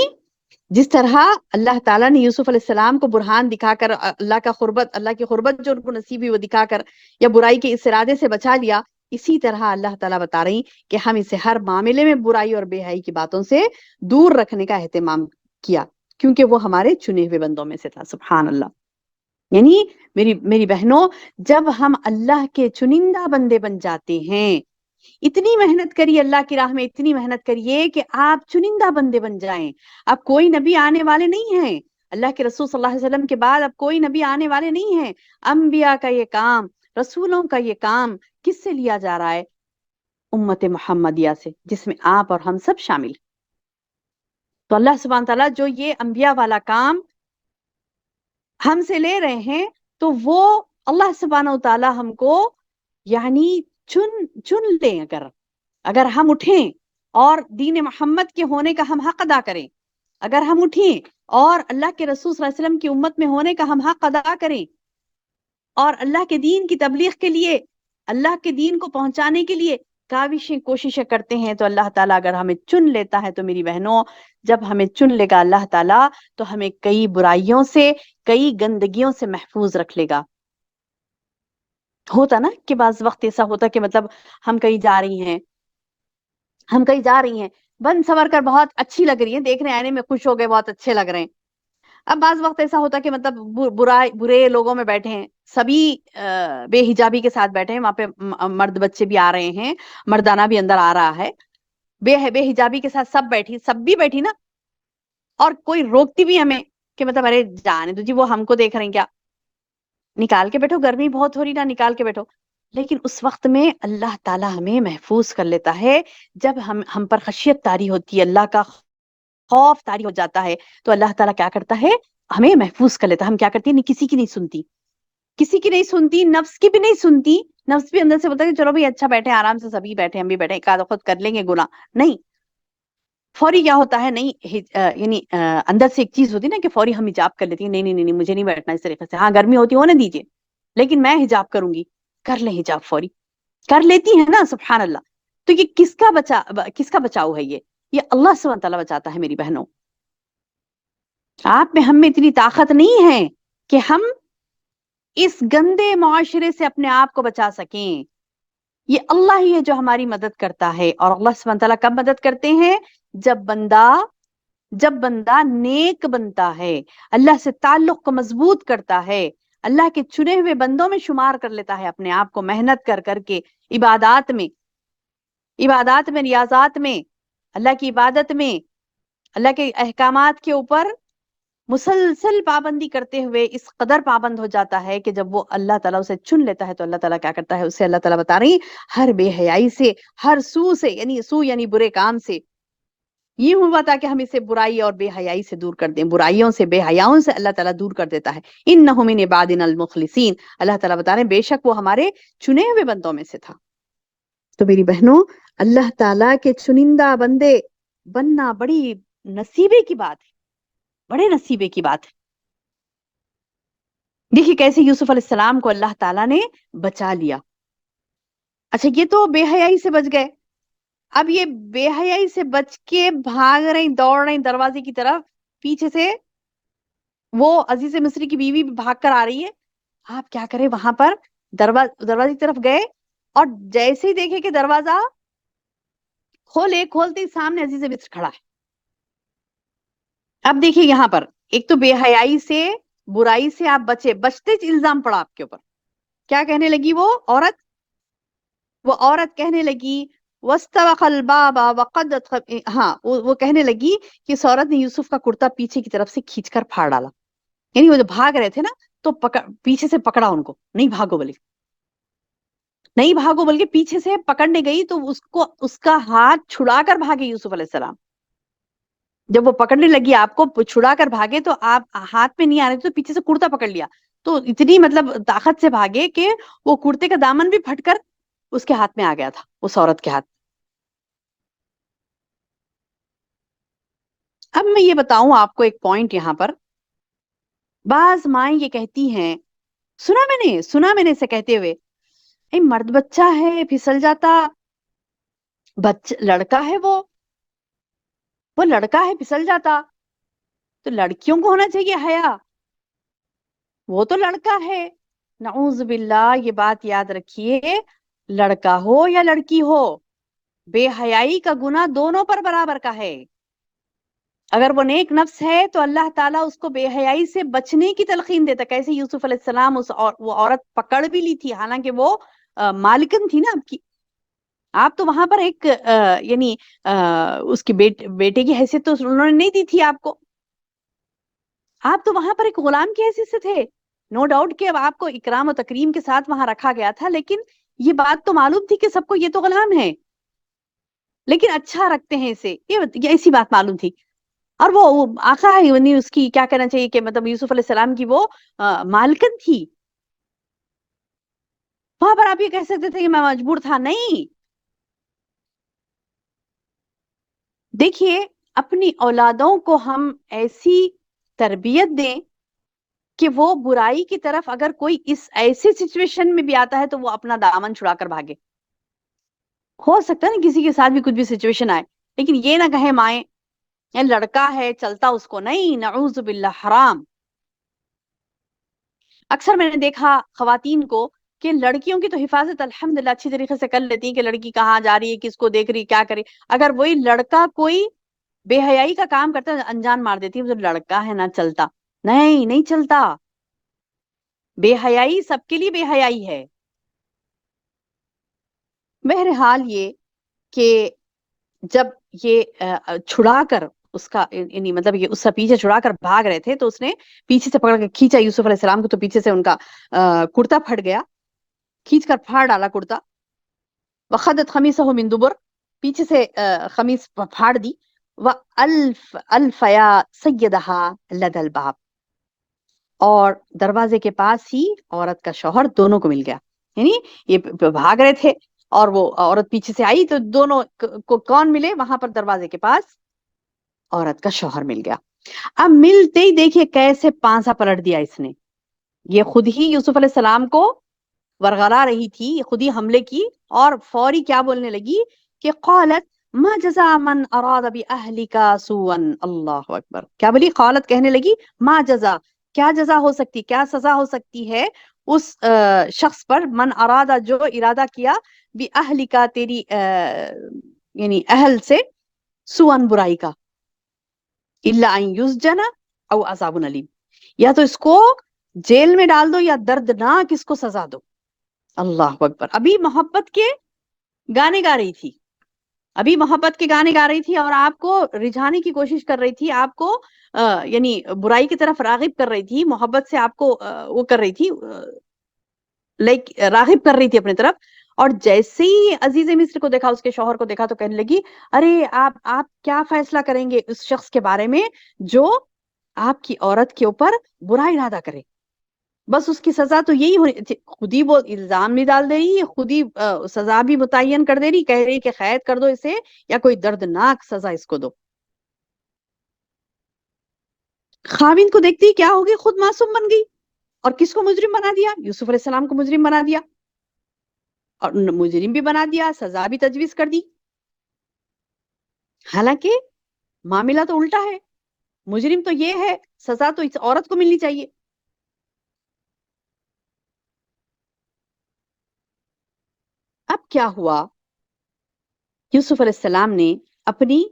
جس طرح اللہ تعالیٰ نے یوسف علیہ السلام کو برہان دکھا کر، اللہ کی قربت جو ان کو نصیب ہوئی وہ دکھا کر، یا برائی کے اس ارادے سے بچا لیا، اسی طرح اللہ تعالیٰ بتا رہی کہ ہم اسے ہر معاملے میں برائی اور بے حیائی کی باتوں سے دور رکھنے کا اہتمام کیا، کیونکہ وہ ہمارے چنے ہوئے بندوں میں سے تھا۔ سبحان اللہ۔ یعنی میری بہنوں، جب ہم اللہ کے چنندہ بندے بن جاتے ہیں، اتنی محنت کریے اللہ کی راہ میں، اتنی محنت کریے کہ آپ چنندہ بندے بن جائیں۔ اب کوئی نبی آنے والے نہیں ہیں، اللہ کے رسول صلی اللہ علیہ وسلم کے بعد اب کوئی نبی آنے والے نہیں ہیں۔ انبیاء کا یہ کام، رسولوں کا یہ کام کس سے لیا جا رہا ہے؟ امت محمدیہ سے، جس میں آپ اور ہم سب شامل ہیں۔ تو اللہ سبحانہ تعالیٰ جو یہ انبیاء والا کام ہم سے لے رہے ہیں، تو وہ اللہ سبحانہ تعالیٰ ہم کو یعنی چن لیں، اگر ہم اٹھیں اور دین محمد کے ہونے کا ہم حق ادا کریں، اگر ہم اٹھیں اور اللہ کے رسول صلی اللہ علیہ وسلم کی امت میں ہونے کا ہم حق ادا کریں، اور اللہ کے دین کی تبلیغ کے لیے، اللہ کے دین کو پہنچانے کے لیے کاوشیں کوششیں کرتے ہیں، تو اللہ تعالیٰ اگر ہمیں چن لیتا ہے، تو میری بہنوں جب ہمیں چن لے گا اللہ تعالیٰ، تو ہمیں کئی برائیوں سے، کئی گندگیوں سے محفوظ رکھ لے گا۔ ہوتا نا کہ بعض وقت ایسا ہوتا کہ مطلب ہم کہیں جا رہی ہیں، بن سور کر بہت اچھی لگ رہی ہیں، دیکھ رہے ہیں آئینے میں، خوش ہو گئے، بہت اچھے لگ رہے ہیں۔ اب بعض وقت ایسا ہوتا کہ مطلب برے لوگوں میں بیٹھے ہیں، سبھی بے حجابی کے ساتھ بیٹھے ہیں، وہاں پہ مرد بچے بھی آ رہے ہیں، مردانہ بھی اندر آ رہا ہے، بے حجابی کے ساتھ سب بھی بیٹھی نا، اور کوئی روکتی بھی ہمیں کہ مطلب ارے جانے دو جی، وہ ہم کو دیکھ رہے ہیں کیا، نکال کے بیٹھو، گرمی بہت ہو رہی نا، نکال کے بیٹھو۔ لیکن اس وقت میں اللہ تعالیٰ ہمیں محفوظ کر لیتا ہے، جب ہم پر خشیت طاری ہوتی ہے، اللہ کا خوف طاری ہو جاتا ہے، تو اللہ تعالیٰ کیا کرتا ہے؟ ہمیں محفوظ کر لیتا ہے۔ ہم کیا کرتے ہیں؟ کسی کی نہیں سنتی، نفس کی بھی نہیں سنتی، نفس بھی اندر سے بولتا ہے کہ چلو بھائی اچھا بیٹھے، آرام سے سبھی بیٹھے، ہم بھی بیٹھے، ایک آدھ خود کر لیں گے گناہ، نہیں، فوری کیا ہوتا ہے؟ نہیں، یعنی اندر سے ایک چیز ہوتی ہے نا کہ فوری ہم حجاب کر لیتی ہیں، نہیں، مجھے نہیں بیٹھنا اس طریقے سے، ہاں گرمی ہوتی ہونے دیجیے، لیکن میں حجاب کروں گی، کر لیں حجاب، فوری کر لیتی ہے نا۔ سبحان اللہ۔ تو یہ کس کا بچاؤ ہے؟ یہ اللہ سبحانہ تعالیٰ بچاتا ہے میری بہنوں۔ آپ میں، ہم میں اتنی طاقت نہیں ہے کہ ہم اس گندے معاشرے سے اپنے آپ کو بچا سکیں، یہ اللہ ہی ہے جو ہماری مدد کرتا ہے۔ اور اللہ سبحانہ تعالیٰ کب مدد کرتے ہیں؟ جب بندہ نیک بنتا ہے، اللہ سے تعلق کو مضبوط کرتا ہے، اللہ کے چنے ہوئے بندوں میں شمار کر لیتا ہے اپنے آپ کو، محنت کر کے عبادات میں، ریاضات میں، اللہ کی عبادت میں، اللہ کے احکامات کے اوپر مسلسل پابندی کرتے ہوئے اس قدر پابند ہو جاتا ہے کہ جب وہ اللہ تعالیٰ اسے چن لیتا ہے، تو اللہ تعالیٰ کیا کرتا ہے؟ اسے اللہ تعالیٰ بتا رہی ہر بے حیائی سے، ہر سو سے، یعنی برے کام سے، یہ ہوا تاکہ ہم اسے برائی اور بے حیائی سے دور کر دیں، برائیوں سے، بے حیاؤں سے اللہ تعالیٰ دور کر دیتا ہے۔ انہ من عبادنا المخلصین، اللہ تعالیٰ بتا رہے ہیں بے شک وہ ہمارے چنے ہوئے بندوں میں سے تھا۔ تو میری بہنوں، اللہ تعالیٰ کے چنندہ بندے بننا بڑی نصیبے کی بات ہے، بڑے نصیبے کی بات ہے۔ دیکھیے کیسے یوسف علیہ السلام کو اللہ تعالیٰ نے بچا لیا، اچھا یہ تو بے حیائی سے بچ گئے. اب یہ بے حیائی سے بچ کے بھاگ رہی دوڑ رہی دروازے کی طرف, پیچھے سے وہ عزیز مصری کی بیوی بھاگ کر آ رہی ہے. آپ کیا کریں وہاں پر دروازے کی طرف گئے اور جیسے ہی دیکھے کہ دروازہ کھولتے ہی سامنے عزیز مصر کھڑا ہے. اب دیکھیے یہاں پر ایک تو بے حیائی سے برائی سے آپ بچتے الزام پڑا آپ کے اوپر. کیا کہنے لگی وہ عورت کہنے لگی وَاسْتَبَقَ الْبَابَ وَقَدَّتْ ہاں وہ کہنے لگی کہ اس عورت نے یوسف کا کرتا پیچھے کی طرف سے کھینچ کر پھاڑ ڈالا. یعنی وہ جو بھاگ رہے تھے نا تو پیچھے سے پکڑا ان کو, نہیں بھاگو بلکہ پیچھے سے پکڑنے گئی تو اس کا ہاتھ چھڑا کر بھاگے یوسف علیہ السلام. جب وہ پکڑنے لگی آپ کو چھڑا کر بھاگے تو آپ ہاتھ میں نہیں آ رہے تھے تو پیچھے سے کرتا پکڑ لیا, تو اتنی مطلب طاقت سے بھاگے کہ وہ کرتے کا دامن بھی پھٹ کر اس کے ہاتھ میں آ گیا تھا, اس عورت کے ہاتھ. اب میں یہ بتاؤں آپ کو ایک پوائنٹ یہاں پر, بعض مائیں یہ کہتی ہیں, سنا میں نے اسے کہتے ہوئے, مرد بچہ ہے پھسل جاتا, لڑکا ہے وہ لڑکا ہے پھسل جاتا, تو لڑکیوں کو ہونا چاہیے حیا, وہ تو لڑکا ہے. نعوذ باللہ, یہ بات یاد رکھیے, لڑکا ہو یا لڑکی ہو, بے حیائی کا گناہ دونوں پر برابر کا ہے. اگر وہ نیک نفس ہے تو اللہ تعالیٰ اس کو بے حیائی سے بچنے کی تلقین دیتا. کیسے یوسف علیہ السلام وہ عورت پکڑ بھی لی تھی, حالانکہ وہ مالکن تھی نا آپ کی. آپ تو وہاں پر ایک یعنی اس کے بیٹے کی حیثیت تو انہوں نے نہیں دی تھی آپ کو, آپ تو وہاں پر ایک غلام کی حیثیت سے تھے. نو ڈاؤٹ کہ اب آپ کو اکرام و تکریم کے ساتھ وہاں رکھا گیا تھا, لیکن یہ بات تو معلوم تھی کہ سب کو یہ تو غلام ہے, لیکن اچھا رکھتے ہیں اسے, یہ ایسی بات معلوم تھی. اور وہ آقا ہے, یعنی اس کی کیا کہنا چاہیے کہ مطلب یوسف علیہ السلام کی وہ مالکن تھی. وہاں پر آپ یہ کہہ سکتے تھے کہ میں مجبور تھا, نہیں. دیکھیے اپنی اولادوں کو ہم ایسی تربیت دیں کہ وہ برائی کی طرف اگر کوئی اس ایسی سچویشن میں بھی آتا ہے تو وہ اپنا دامن چھڑا کر بھاگے. ہو سکتا ہے نا کسی کے ساتھ بھی کچھ بھی سچویشن آئے, لیکن یہ نہ کہیں مائیں لڑکا ہے چلتا اس کو نہیں, نعوذ باللہ, حرام. اکثر میں نے دیکھا خواتین کو کہ لڑکیوں کی تو حفاظت الحمدللہ اچھی طریقے سے کر لیتی ہیں کہ لڑکی کہاں جا رہی ہے, کس کو دیکھ رہی, کیا کرے. اگر وہی لڑکا کوئی بے حیائی کا کام کرتا ہے انجان مار دیتی ہے, لڑکا ہے نہ چلتا. نہیں چلتا. بے حیائی سب کے لیے بے حیائی ہے. بہرحال یہ کہ جب یہ چھڑا کر اس کا یعنی مطلب یہ اس سے پیچھے چھڑا کر بھاگ رہے تھے تو اس نے پیچھے سے پکڑ کے کھینچا یوسف علیہ السلام کو, تو پیچھے سے ان کا کرتا پھٹ گیا, کھینچ کر پھاڑ ڈالا کرتا. وخدت قمیصہ من دبر, پیچھے سے قمیص پھاڑ دی. الفیا سیدہا لدى الباب, اور دروازے کے پاس ہی عورت کا شوہر دونوں کو مل گیا. یعنی یہ بھاگ رہے تھے اور وہ عورت پیچھے سے آئی تو دونوں کو کون ملے وہاں پر دروازے کے پاس, عورت کا شوہر مل گیا. اب ملتے ہی دیکھیے کیسے پانسا پلٹ دیا اس نے. یہ خود ہی یوسف علیہ السلام کو ورغلا رہی تھی, یہ خود ہی حملے کی, اور فوری کیا بولنے لگی کہ قالت ما جزاء من اراد باهلك سوءا. اللہ اکبر, کیا بولی؟ قالت کہنے لگی ما جزاء, کیا جزا ہو سکتی, کیا سزا ہو سکتی ہے اس شخص پر, من ارادہ جو ارادہ کیا, باهلك تیری یعنی اہل سے, سوءا برائی کا, الا ان يسجن او عذاب الیم, یا تو اس کو جیل میں ڈال دو یا دردناک اس کو سزا دو. اللہ اکبر. ابھی محبت کے گانے گا رہی تھی, اور آپ کو رجھانے کی کوشش کر رہی تھی, آپ کو یعنی برائی کی طرف راغب کر رہی تھی, محبت سے آپ کو وہ کر رہی تھی, راغب کر رہی تھی اپنے طرف. اور جیسے ہی عزیز مصر کو دیکھا, اس کے شوہر کو دیکھا, تو کہنے لگی ارے آپ کیا فیصلہ کریں گے اس شخص کے بارے میں جو آپ کی عورت کے اوپر برا ارادہ کرے. بس اس کی سزا تو یہی ہونی تھی. خود ہی وہ الزام بھی ڈال دے رہی ہے, خود ہی سزا بھی متعین کر دے رہی, کہہ رہی کہ قید کر دو اسے یا کوئی دردناک سزا اس کو دو. خاوند کو دیکھتی کیا ہوگی, خود معصوم بن گئی, اور کس کو مجرم بنا دیا؟ یوسف علیہ السلام کو مجرم بنا دیا. اور مجرم بھی بنا دیا, سزا بھی تجویز کر دی. حالانکہ معاملہ تو الٹا ہے, مجرم تو یہ ہے, سزا تو اس عورت کو ملنی چاہیے. اب کیا ہوا, یوسف علیہ السلام نے اپنی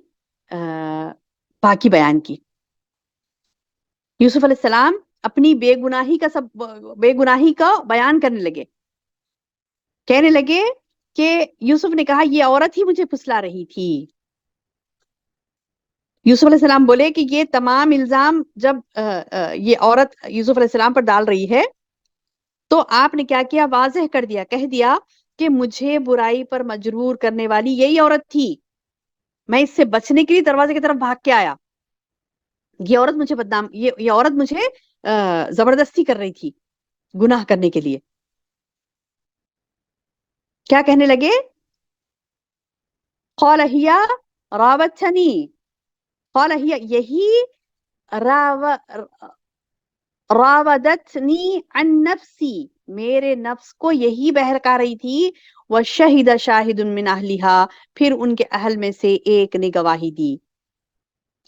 پاکی بیان کی. یوسف علیہ السلام اپنی بے گناہی کا بیان کرنے لگے. کہنے لگے کہ یوسف نے کہا یہ عورت ہی مجھے پھسلا رہی تھی. یوسف علیہ السلام بولے کہ یہ تمام الزام جب یہ عورت یوسف علیہ السلام پر ڈال رہی ہے تو آپ نے کیا کیا, واضح کر دیا, کہہ دیا کہ مجھے برائی پر مجبور کرنے والی یہی عورت تھی, میں اس سے بچنے کے لیے دروازے کی طرف بھاگ کے آیا. یہ عورت مجھے یہ عورت مجھے زبردستی کر رہی تھی گناہ کرنے کے لیے. کیا کہنے لگے, قال ہی راوتنی, قال ہی یہی راودتنی عن نفسی, میرے نفس کو یہی بہکا رہی تھی. وشہد شاہد من اہلہا, پھر ان کے اہل میں سے ایک نے گواہی دی,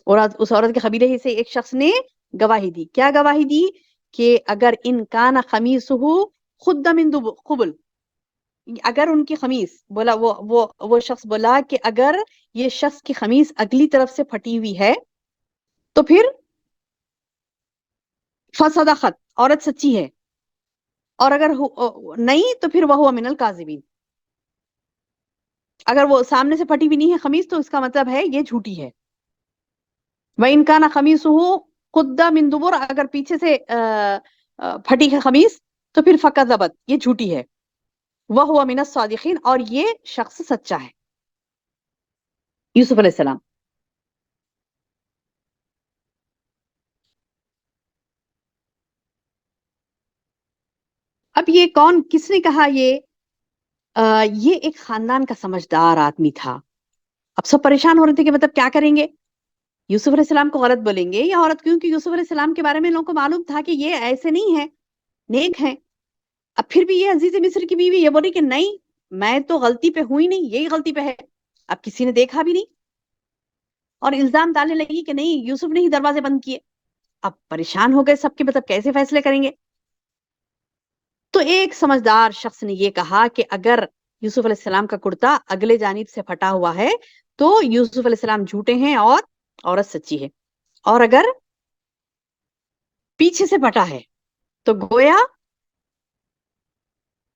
اور اس عورت کے قبیلے سے ایک شخص نے گواہی دی. کیا گواہی دی, کہ اگر ان کان خمیسہ خد من قبل, اگر ان کی خمیس بولا, وہ شخص بولا کہ اگر یہ شخص کی خمیس اگلی طرف سے پھٹی ہوئی ہے تو پھر فصدقت, عورت سچی ہے, اور اگر نہیں تو پھر وہ من الکاذبین, اگر وہ سامنے سے پھٹی ہوئی نہیں ہے خمیس تو اس کا مطلب ہے یہ جھوٹی ہے. وَإِنْ كَانَ خَمِيصُهُ قُدَّ مِن دُبُرٍ, اگر پیچھے سے پھٹی ہے خمیس تو پھر فَكَذَبَتْ, یہ جھوٹی ہے. وَهُوَ مِنَ الصَّادِقِينَ, اور یہ شخص سچا ہے. یوسف علیہ السلام. اب یہ کون, کس نے کہا, یہ ایک خاندان کا سمجھدار آدمی تھا. اب سب پریشان ہو رہے تھے کہ مطلب کیا کریں گے, یوسف علیہ السلام کو غلط بولیں گے یا عورت, کیونکہ یوسف علیہ السلام کے بارے میں لوگوں کو معلوم تھا کہ یہ ایسے نہیں ہے, نیک ہیں. اب پھر بھی یہ عزیز مصر کی بیوی یہ بولی کہ نہیں, میں تو غلطی پہ ہوئی نہیں, یہی غلطی پہ ہے. اب کسی نے دیکھا بھی نہیں, اور الزام ڈالنے لگی کہ نہیں یوسف نے ہی دروازے بند کیے. اب پریشان ہو گئے سب کے, مطلب کیسے فیصلے کریں گے. تو ایک سمجھدار شخص نے یہ کہا کہ اگر یوسف علیہ السلام کا کرتا اگلے جانب سے پھٹا ہوا ہے تو یوسف علیہ السلام جھوٹے ہیں اور عورت سچی ہے, اور اگر پیچھے سے پھٹا ہے تو گویا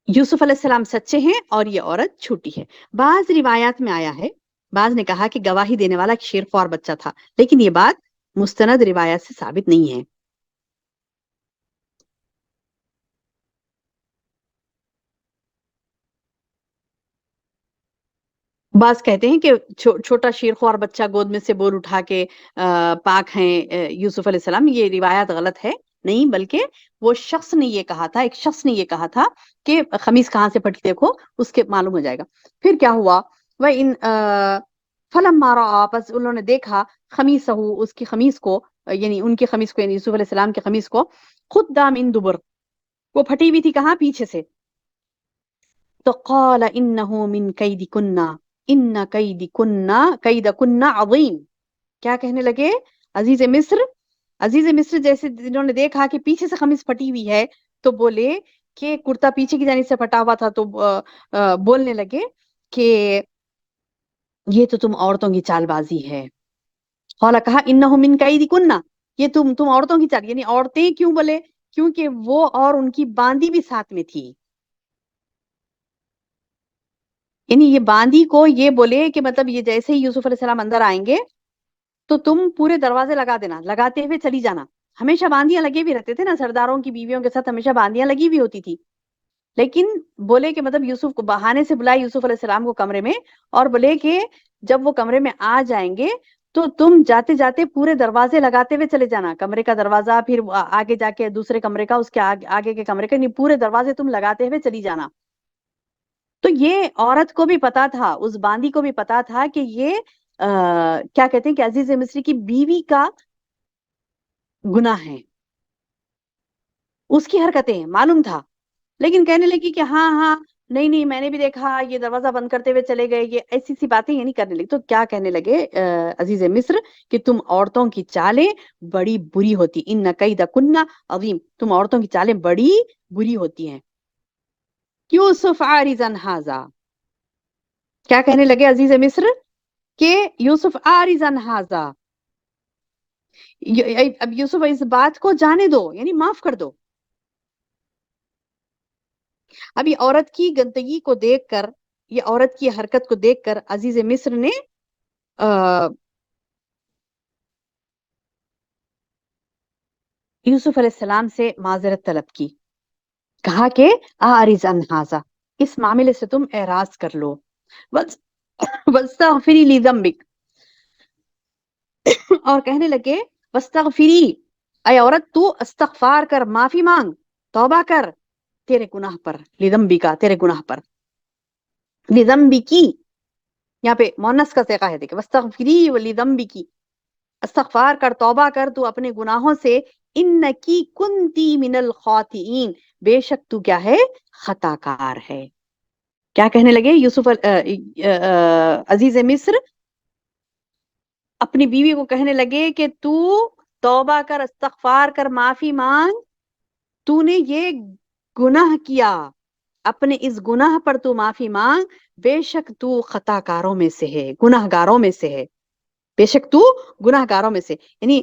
یوسف علیہ السلام سچے ہیں اور یہ عورت جھوٹی ہے. بعض روایات میں آیا ہے, بعض نے کہا کہ گواہی دینے والا ایک شیر خوار بچہ تھا, لیکن یہ بات مستند روایات سے ثابت نہیں ہے. بعض کہتے ہیں کہ چھوٹا شیر خوار بچہ گود میں سے بول اٹھا کے پاک ہیں یوسف علیہ السلام. یہ روایت غلط ہے, نہیں, بلکہ وہ شخص نے یہ کہا تھا, ایک شخص نے یہ کہا تھا کہ خمیس کہاں سے پھٹی دیکھو, اس کے معلوم ہو جائے گا. پھر کیا ہوا, وہ ان فلما رأى, بس انہوں نے دیکھا خمیسہ, اس کی خمیس کو, یعنی ان کی خمیس کو, یعنی یوسف علیہ السلام کی خمیس کو, خد من دبر, وہ پھٹی ہوئی تھی کہاں, پیچھے سے. تو قال انه من کیدکن, ان کیدکن عظیم. کیا کہنے لگے, عزیز مصر جیسے انہوں نے دیکھا کہ پیچھے سے خمیس پھٹی ہوئی ہے تو بولے کہ کرتا پیچھے کی جانب سے پھٹا ہوا تھا, تو بولنے لگے کہ یہ تو تم عورتوں کی چال بازی ہے. قال, کہا انه من کیدکن, یہ تم عورتوں کی چال, یعنی عورتیں کیوں بولے, کیونکہ وہ اور ان کی باندی بھی ساتھ میں تھی. یعنی یہ باندی کو یہ بولے کہ مطلب یہ جیسے ہی یوسف علیہ السلام اندر آئیں گے تو تم پورے دروازے لگا دینا, لگاتے ہوئے چلی جانا. ہمیشہ باندیاں لگے بھی رہتے تھے نا, سرداروں کی بیویوں کے ساتھ ہمیشہ باندیاں لگی ہوئی ہوتی تھی. لیکن بولے کہ مطلب یوسف کو بہانے سے بلائے یوسف علیہ السلام کو کمرے میں, اور بولے کہ جب وہ کمرے میں آ جائیں گے تو تم جاتے جاتے پورے دروازے لگاتے ہوئے چلے جانا, کمرے کا دروازہ, پھر آگے جا کے دوسرے کمرے کا, اس کے آگے کے کمرے کا, نہیں پورے دروازے تم لگاتے ہوئے چلی جانا. تو یہ عورت کو بھی پتا تھا, اس باندی کو بھی پتا تھا کہ یہ کیا کہتے ہیں کہ عزیز مصری کی بیوی کا گناہ ہے, اس کی حرکتیں معلوم تھا. لیکن کہنے لگی کہ ہاں نہیں نہیں میں نے بھی دیکھا یہ دروازہ بند کرتے ہوئے چلے گئے، یہ ایسی سی باتیں یہ نہیں کرنے لگے. تو کیا کہنے لگے عزیز مصر کہ تم عورتوں کی چالیں بڑی بری ہوتی، ان کیدکن عظیم، تم عورتوں کی چالیں بڑی بری ہوتی ہیں. یوسف عارضا ھذا، کیا کہنے لگے عزیز مصر کہ یوسف عارضا ھذا، اب یوسف اس بات کو جانے دو، یعنی معاف کر دو. اب یہ عورت کی گندگی کو دیکھ کر، یہ عورت کی حرکت کو دیکھ کر عزیز مصر نے یوسف علیہ السلام سے معذرت طلب کی، کہا کہ اعرض عن ھذا، اس معاملے سے تم اعراض کر لو، واستغفری لذنبک، اور کہنے لگے واستغفری، اے عورت تو استغفار کر، معافی مانگ، توبہ کر تیرے گناہ پر، لذنبک تیرے گناہ پر، لذنبکی یہاں پہ مونس کا صیغہ ہے، دیکھیں واستغفری لذنبکی، استغفار کر، توبہ کر تو اپنے گناہوں سے، انکی کنتی من الخاطئین، بے شک تو کیا ہے، خطا کار ہے. کیا کہنے لگے یوسف عزیز مصر اپنی بیوی کو کہنے لگے کہ تو توبہ کر، استغفار کر، معافی مانگ، تو نے یہ گناہ کیا، اپنے اس گناہ پر تو معافی مانگ، بے شک تو خطا کاروں میں سے ہے، گناہ گاروں میں سے ہے، بے شک تو گناہ گاروں میں سے. یعنی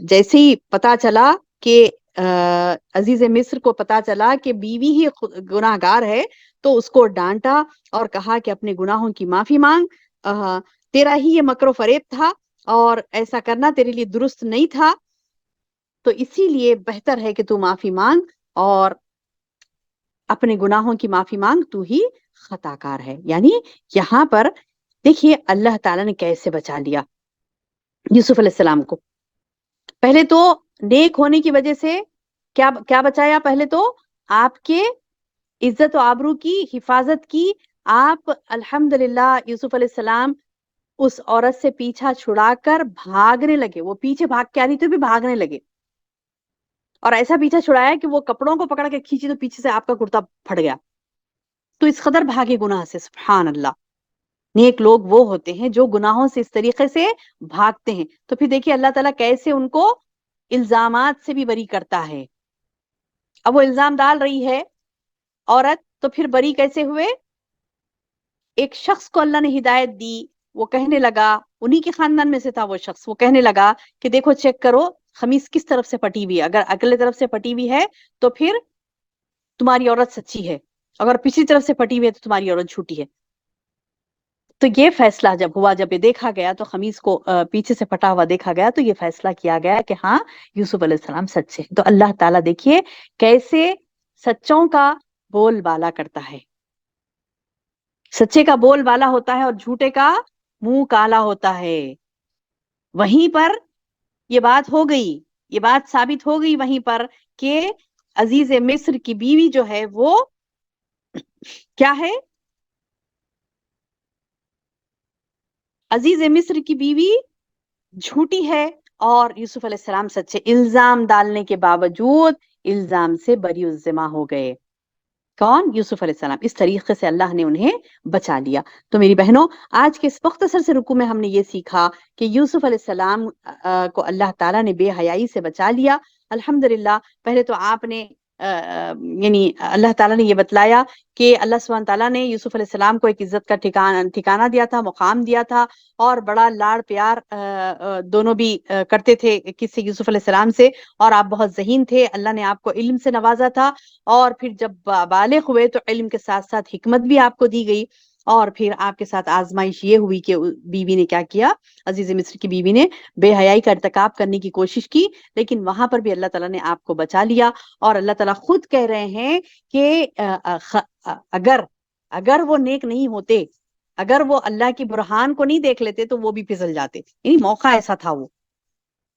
جیسے ہی پتا چلا کہ عزیز مصر کو پتا چلا کہ بیوی ہی گناہ گار ہے، تو اس کو ڈانٹا اور کہا کہ اپنے گناہوں کی معافی مانگ، تیرا ہی یہ مکر و فریب تھا اور ایسا کرنا تیرے لیے درست نہیں تھا، تو اسی لیے بہتر ہے کہ تو معافی مانگ اور اپنے گناہوں کی معافی مانگ، تو ہی خطا کار ہے. یعنی یہاں پر دیکھیے اللہ تعالیٰ نے کیسے بچا لیا یوسف علیہ السلام کو. پہلے تو نیک ہونے کی وجہ سے کیا بچایا، پہلے تو آپ کے عزت و آبرو کی حفاظت کی. آپ الحمدللہ یوسف علیہ السلام اس عورت سے پیچھا چھڑا کر بھاگنے لگے، وہ پیچھے بھاگ کے آ رہی تھی بھی بھاگنے لگے، اور ایسا پیچھا چھڑایا کہ وہ کپڑوں کو پکڑ کے کھینچی تو پیچھے سے آپ کا کرتا پھٹ گیا. تو اس قدر بھاگے گناہ سے، سبحان اللہ. نیک لوگ وہ ہوتے ہیں جو گناہوں سے اس طریقے سے بھاگتے ہیں. تو پھر دیکھیے اللہ تعالیٰ کیسے ان کو الزامات سے بھی بری کرتا ہے. اب وہ الزام ڈال رہی ہے عورت، تو پھر بری کیسے ہوئے؟ ایک شخص کو اللہ نے ہدایت دی، وہ کہنے لگا، انہی کے خاندان میں سے تھا وہ شخص، وہ کہنے لگا کہ دیکھو چیک کرو خمیس کس طرف سے پٹی ہوئی ہے، اگر اگلے طرف سے پٹی ہوئی ہے تو پھر تمہاری عورت سچی ہے، اگر پچھلی طرف سے پٹی ہوئی ہے تو تمہاری عورت جھوٹی ہے. تو یہ فیصلہ جب ہوا، جب یہ دیکھا گیا تو خمیس کو پیچھے سے پٹا ہوا دیکھا گیا، تو یہ فیصلہ کیا گیا کہ ہاں یوسف علیہ السلام سچے. تو اللہ تعالیٰ دیکھیے کیسے سچوں کا بول بالا کرتا ہے. سچے کا بول بالا ہوتا ہے اور جھوٹے کا منہ کالا ہوتا ہے. وہیں پر یہ بات ہو گئی، یہ بات ثابت ہو گئی وہیں پر کہ عزیز مصر کی بیوی جو ہے وہ کیا ہے، عزیز مصر کی بیوی جھوٹی ہے اور یوسف علیہ السلام سچے. الزام ڈالنے کے باوجود الزام سے بری الذمہ ہو گئے. کون؟ یوسف علیہ السلام. اس طریقے سے اللہ نے انہیں بچا لیا. تو میری بہنوں، آج کے اس مختصر سے رکوع میں ہم نے یہ سیکھا کہ یوسف علیہ السلام کو اللہ تعالیٰ نے بے حیائی سے بچا لیا. الحمدللہ. پہلے تو آپ نے یعنی اللہ تعالیٰ نے یہ بتلایا کہ اللہ سبحانہ تعالیٰ نے یوسف علیہ السلام کو ایک عزت کا ٹھکانہ دیا تھا، مقام دیا تھا، اور بڑا لاڑ پیار دونوں بھی کرتے تھے کس سے، یوسف علیہ السلام سے. اور آپ بہت ذہین تھے، اللہ نے آپ کو علم سے نوازا تھا، اور پھر جب بالغ ہوئے تو علم کے ساتھ ساتھ حکمت بھی آپ کو دی گئی. اور پھر آپ کے ساتھ آزمائش یہ ہوئی کہ بیوی نے کیا کیا، عزیز مصر کی بیوی نے بے حیائی کا ارتکاب کرنے کی کوشش کی، لیکن وہاں پر بھی اللہ تعالیٰ نے آپ کو بچا لیا. اور اللہ تعالیٰ خود کہہ رہے ہیں کہ اگر وہ نیک نہیں ہوتے، اگر وہ اللہ کی برہان کو نہیں دیکھ لیتے تو وہ بھی پھسل جاتے. یعنی موقع ایسا تھا وہ.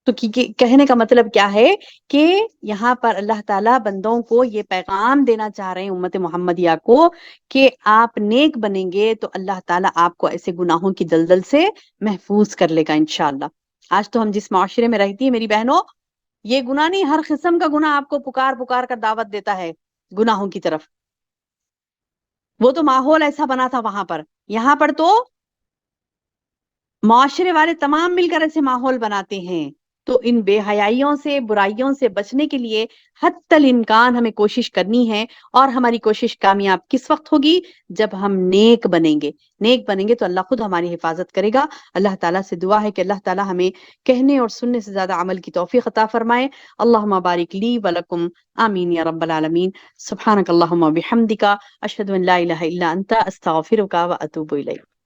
تو کہنے کا مطلب کیا ہے کہ یہاں پر اللہ تعالیٰ بندوں کو یہ پیغام دینا چاہ رہے ہیں، امت محمدیہ کو، کہ آپ نیک بنیں گے تو اللہ تعالیٰ آپ کو ایسے گناہوں کی دلدل سے محفوظ کر لے گا انشاءاللہ. آج تو ہم جس معاشرے میں رہتی ہیں میری بہنوں، یہ گناہ نہیں، ہر قسم کا گناہ آپ کو پکار پکار کر دعوت دیتا ہے گناہوں کی طرف. وہ تو ماحول ایسا بنا تھا وہاں پر، یہاں پر تو معاشرے والے تمام مل کر ایسے ماحول بناتے ہیں. تو ان بے حیائیوں سے، برائیوں سے بچنے کے لیے حتی الامکان ہمیں کوشش کرنی ہے. اور ہماری کوشش کامیاب کس وقت ہوگی؟ جب ہم نیک بنیں گے. نیک بنیں گے تو اللہ خود ہماری حفاظت کرے گا. اللہ تعالیٰ سے دعا ہے کہ اللہ تعالیٰ ہمیں کہنے اور سننے سے زیادہ عمل کی توفیق عطا فرمائے. اللہم بارک لی ولکم، آمین یا رب العالمین. سبحانک اللہم و بحمدک، اشہد ان لا الہ الا انت، استغفرک و اتوب الیک.